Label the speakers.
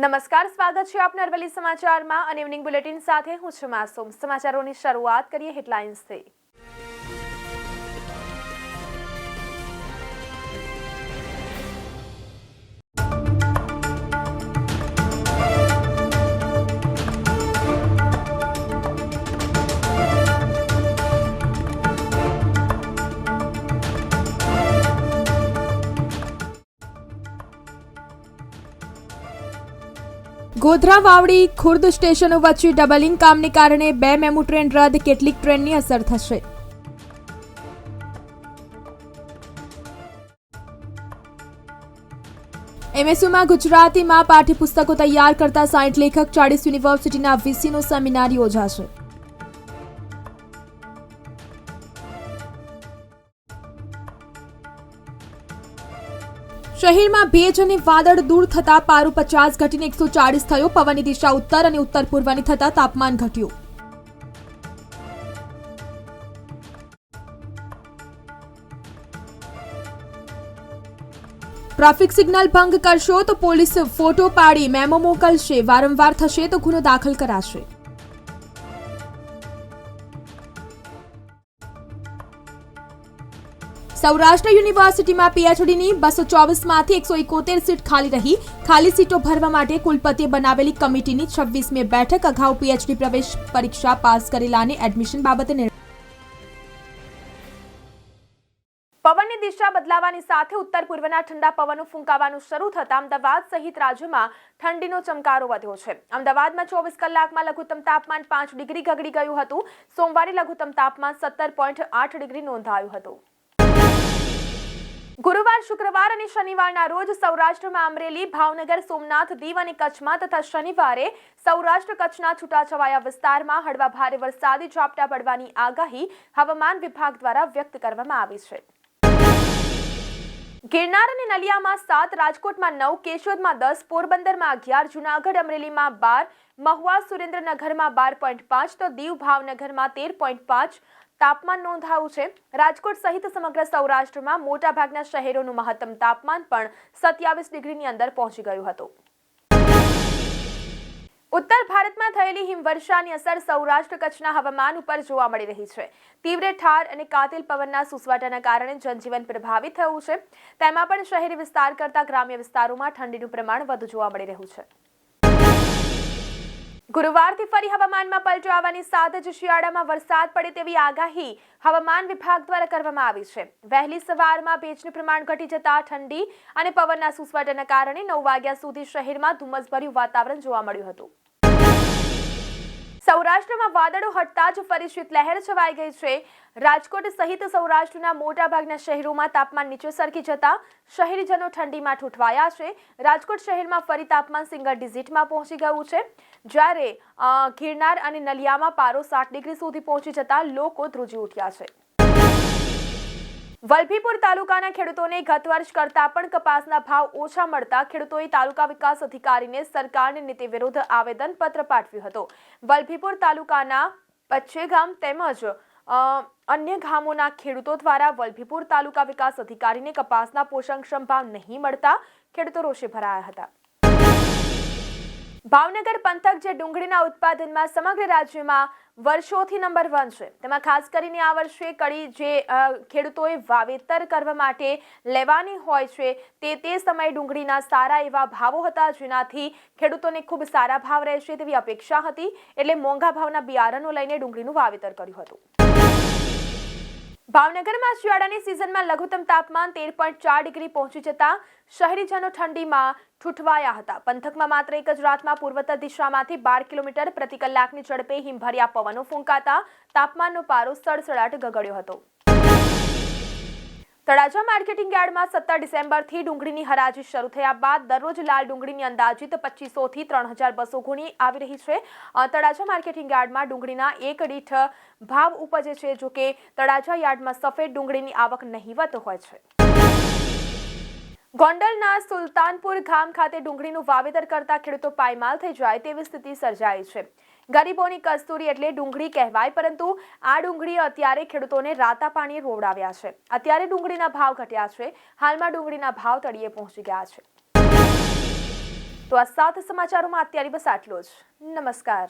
Speaker 1: નમસ્કાર, સ્વાગત છે આપના અરવલ્લી સમાચારમાં અને ઇવનિંગ બુલેટિન સાથે હું છું માસૂમ। સમાચારોની શરૂઆત કરીએ હેડલાઇન્સથી।
Speaker 2: ગોધરા વાવડી ખુર્દ સ્ટેશનો વચ્ચે ડબલિંગ કામને કારણે 2 મેમુ ટ્રેન રદ, કેટલીક ટ્રેનની અસર થશે। એમએસયુમાં ગુજરાતીમાં પાઠ્યપુસ્તકો તૈયાર કરતા 60 લેખક, 40 યુનિવર્સિટીના વીસીનો સેમિનાર યોજાશે। શહેરમાં ભેજ અને વાદળ દૂર થતા પારો 50 ઘટીને 140 થયો। પવનની દિશા ઉત્તર અને ઉત્તર પૂર્વની થતા તાપમાન ઘટ્યું। ટ્રાફિક સિગ્નલ ભંગ કરશો તો પોલીસ ફોટો પાડી મેમો મોકલશે। વારંવાર થશે તો ગુનો દાખલ કરાશે। સૌરાષ્ટ્ર યુનિવર્સિટીમાં પીએચડીની 224માંથી 171 સીટ ખાલી રહી। ખાલી સીટો ભરવા માટે કુલપતિએ બનાવેલી કમિટીની 26મી બેઠક। અગાઉ પીએચડી પ્રવેશ પરીક્ષા પાસ કરેલાને એડમિશન બાબતે
Speaker 1: પવનની દિશા બદલાવાની સાથે ઉત્તર પૂર્વના ઠંડા પવનો ફૂંકાવાનું શરૂ થતા અમદાવાદ સહિત રાજ્યમાં ઠંડીનો ચમકારો વધ્યો છે। અમદાવાદમાં 24 કલાકમાં લઘુત્તમ તાપમાન 5 ડિગ્રી ગગડી ગયું હતું। સોમવારે લઘુત્તમ તાપમાન 17.8 ડિગ્રી નોંધાયું હતું। ગુરુવાર, શુક્રવાર અને શનિવારના રોજ સૌરાષ્ટ્રમાં અમરેલી, ભાવનગર, સોમનાથ, દીવ અને કચ્છમાં તથા શનિવારે સૌરાષ્ટ્ર કચ્છના છૂટાછવાયા વિસ્તારમાં હળવા ભારે વરસાદી ઝાપટા પડવાની આગાહી હવામાન વિભાગ દ્વારા વ્યક્ત કરવામાં આવી છે। ગિરનાર અને નલિયામાં 7, રાજકોટમાં 9, કેશોદમાં 10, પોરબંદરમાં 11, જૂનાગઢ અમરેલીમાં 12, મહુવા સુરેન્દ્રનગરમાં 12.5 તો દીવ ભાવનગરમાં 13.5 તાપમાન નોંધાયું છે। રાજકોટ સહિત સમગ્ર સૌરાષ્ટ્રમાં મોટાભાગના શહેરોનું મહત્તમ તાપમાન પણ 27 ડિગ્રીની અંદર પહોંચી ગયું હતું। ઉત્તર ભારતમાં થયેલી હિમવર્ષાની અસર સૌરાષ્ટ્ર કચ્છના હવામાન ઉપર જોવા મળી રહી છે। તીવ્ર ઠાર અને કાતિલ પવનના સુસવાટાના કારણે જનજીવન પ્રભાવિત થયું છે। તેમાં પણ શહેરી વિસ્તાર કરતા ગ્રામ્ય વિસ્તારોમાં ઠંડીનું પ્રમાણ વધુ જોવા મળી રહ્યું છે। ગુરુવારથી ફરી હવામાનમાં પલટો આવવાની સાથે જ શિયાળામાં વરસાદ પડે તેવી આગાહી હવામાન વિભાગ દ્વારા કરવામાં આવી છે। વહેલી સવારમાં ભેજનું પ્રમાણ ઘટી જતા ઠંડી અને પવનના સુસવાટાના કારણે 9 વાગ્યા સુધી શહેરમાં ધુમ્મસભર્યું વાતાવરણ જોવા મળ્યું હતું। સૌરાષ્ટ્રમાં વાદળો હટતા જ ફરી શીતલહેર છવાઈ ગઈ છે। રાજકોટ સહિત સૌરાષ્ટ્રના મોટાભાગના શહેરોમાં તાપમાન નીચે સરકી જતા શહેરીજનો ઠંડીમાં ઠૂંઠવાયા છે। રાજકોટ શહેરમાં ફરી તાપમાન સિંગલ ડિજિટમાં પહોંચી ગયું છે, જ્યારે ગિરનાર અને નલિયામાં પારો 7 ડિગ્રી સુધી પહોંચી જતા લોકો ધ્રુજી ઉઠ્યા છે। વલભીપુર તાલુકાના ખેડૂતોને ગત વર્ષ કરતા પણ કપાસના ભાવ ઓછા મળતા ખેડૂતોએ તાલુકા વિકાસ અધિકારીને સરકારને નીતિ વિરુદ્ધ આવેદનપત્ર પાઠવ્યું હતું। વલભીપુર તાલુકાના પચ્છેગામ તેમજ અન્ય ગામોના ખેડૂતો દ્વારા વલભીપુર તાલુકા વિકાસ અધિકારીને કપાસના પોષણક્ષમ ભાવ નહીં મળતા ખેડૂતો રોષે ભરાયા હતા। ભાવનગર પંથક જે ડુંગળીના ઉત્પાદનમાં સમગ્ર રાજ્યમાં વર્ષોથી નંબર 1 છે, તેમાં ખાસ કરીને આ વર્ષે કડી જે ખેડૂતોએ વાવેતર કરવા માટે લેવાની હોય છે તે સમયે ડુંગળીના સારા એવા ભાવો હતા, જેનાથી ખેડૂતોને ખૂબ સારા ભાવ રહેશે તેવી અપેક્ષા હતી, એટલે મોંઘા ભાવના બિયારણો લઈને ડુંગળીનું વાવેતર કર્યું હતું। ભાવનગરમાં શિયાળાની સિઝનમાં લઘુત્તમ તાપમાન 13.4 ડિગ્રી પહોંચી જતા શહેરીજનો ઠંડીમાં ઠૂંઠવાયા હતા। પંથકમાં માત્ર એક જ રાતમાં પૂર્વોત્તર દિશામાંથી 12 કિલોમીટર પ્રતિ કલાકની ઝડપે હિમભર્યા પવનો ફૂંકાતા તાપમાનનો પારો સડસડાટ ગગડ્યો હતો। તળાજા માર્કેટિંગ યાર્ડમાં 17 ડિસેમ્બરથી ડુંગળીની હરાજી શરૂ થયા બાદ દરરોજ લાલ ડુંગળીની અંદાજિત 2500 થી 3200 ગુણી આવી રહી છે। તળાજા માર્કેટિંગ યાર્ડમાં ડુંગળીના એક દીઠ ભાવ ઉપજે છે, જો કે તળાજા યાર્ડમાં સફેદ ડુંગળીની આવક નહીવત હોય છે। ગોંડલના સુલતાનપુર ગામ ખાતે ડુંગળીનું વાવેતર કરતા ખેડૂતો પાયમાલ થઈ જાય તેવી સ્થિતિ સર્જાઈ છે। ગરીબોની કસ્તુરી એટલે ડુંગળી કહેવાય, પરંતુ આ ડુંગળી અત્યારે ખેડૂતોને રાતા પાણીએ રોવડાવ્યા છે। અત્યારે ડુંગળીના ભાવ ઘટ્યા છે। હાલમાં ડુંગળીના ભાવ તળિયે પહોંચી ગયા છે। તો આ સાથે સમાચારોમાં અત્યારે બસ આટલું જ. નમસ્કાર.